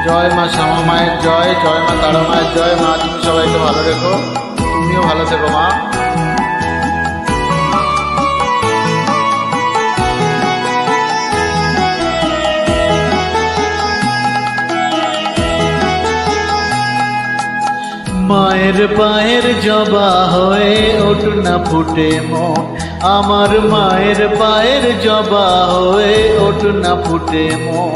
জয় মা শ্যামা মায়ের জয়, জয় মা তারা মায়ের জয়। মা তুমি সবাইকে ভালো রেখো, তুমিও ভালো থেকো মা। মায়ের পায়ের জবা হয়ে ওঠো না ফুটে মন, আমার মায়ের পায়ের জবা হয়ে ওঠো না ফুটে মন।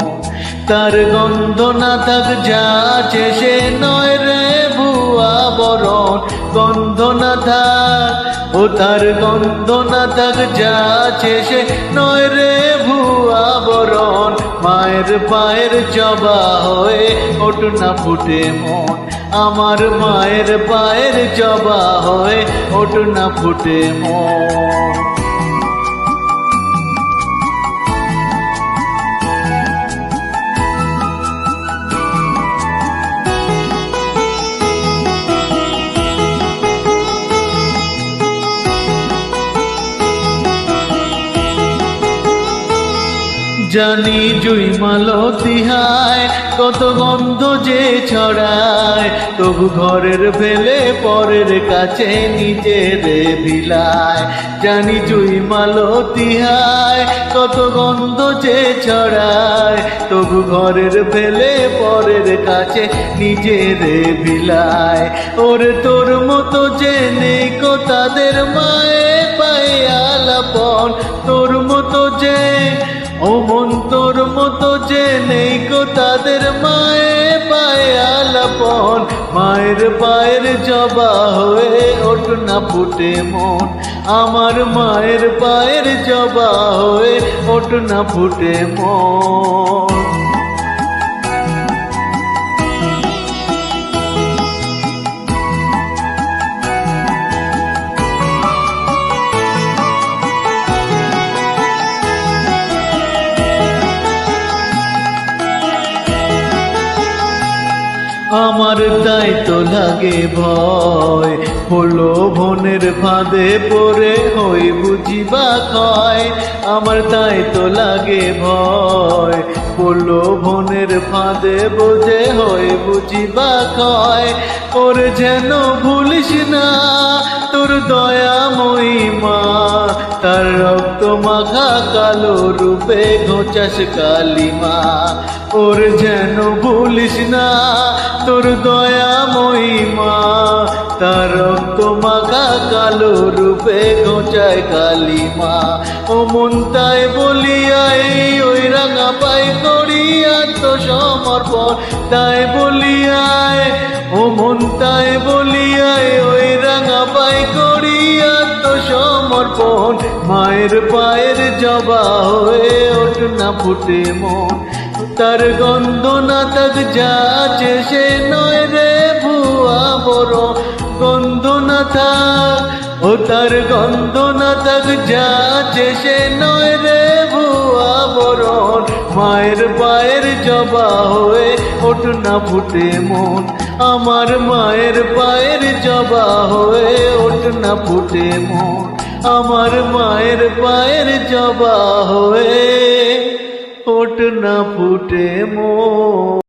তার গন্ধ না থাক যা আছে সে নয় রে ভুয়া বরণ, গন্ধ না থাক ও তার গন্ধ না থাক যা আছে সে নয় রে ভুয়া বরণ। মায়ের পায়ের জবা হয়ে ওঠো না ফুটে মন, আমার মায়ের পায়ের জবা হয়ে ওঠো না ফুটে মন। জানি জুই মালতী হায় কত গন্ধ যে ছড়ায়, তবু ঘরের ফেলে পরের কাছে নিজের বিলায়। জানি জুই মালতী হায় কত গন্ধ যে ছড়ায়, তবু ঘরের ফেলে পরের কাছে নিজের বিলায়। ওরে তোর মতো যে নেই কো তাদের মায়ে পায়ে আলাপন, তোর মতো যে ও মন তোর মতো যে নেই কো তাদের মায়ে পায়ে আলাপন। মায়ের পায়ের জবা হয়ে ওঠো না ফুটে মন, আমার মায়ের পায়ের জবা হয়ে ওঠো না ফুটে মন। আমার তাই তো লাগে ভয়, হলো ভনের ফাঁদে পড়ে হই বুঝিবা ক্ষয়। আমার তাই তো লাগে ভয়, হলো ভনের ফাঁদে বোঝে হই বুঝিবা ক্ষয়। ওরে যেন ভুলিস না তোর দয়াময়ী মা, তার রক্ত মাখা কালো রূপে ঘোচাস কালিমা। ওর যেন ভুলিস না তোর দয়াময়ী মা, তার রক্ত মাখা কালো রূপে ঘোচায় কালিমা। ও মন তাই বলিয়াই ওই রাঙা পাই করি আত্মসমর্পণ, তাই বলিয়ায় ও মন তাই বলিয়াই ওই রাঙা পাই করি আত্মসমর্পণ। মায়ের পায়ের জবা হয়ে ওঠো না ফুটে মন, তার গন্ধ না থাক যা আছে সে নয় রে ভুয়া বড়, গন্ধ না থাক ও তার গন্ধ না থাক যা আছে সে নয় রে ভুয়া বরণ। মায়ের পায়ের জবা হয়ে ওঠো না ফুটে মন, আমার মায়ের পায়ের জবা হয়ে ওঠো না ফুটে মন, আমার মায়ের পায়ের জবা হয়ে ওঠ না ফুটে মন।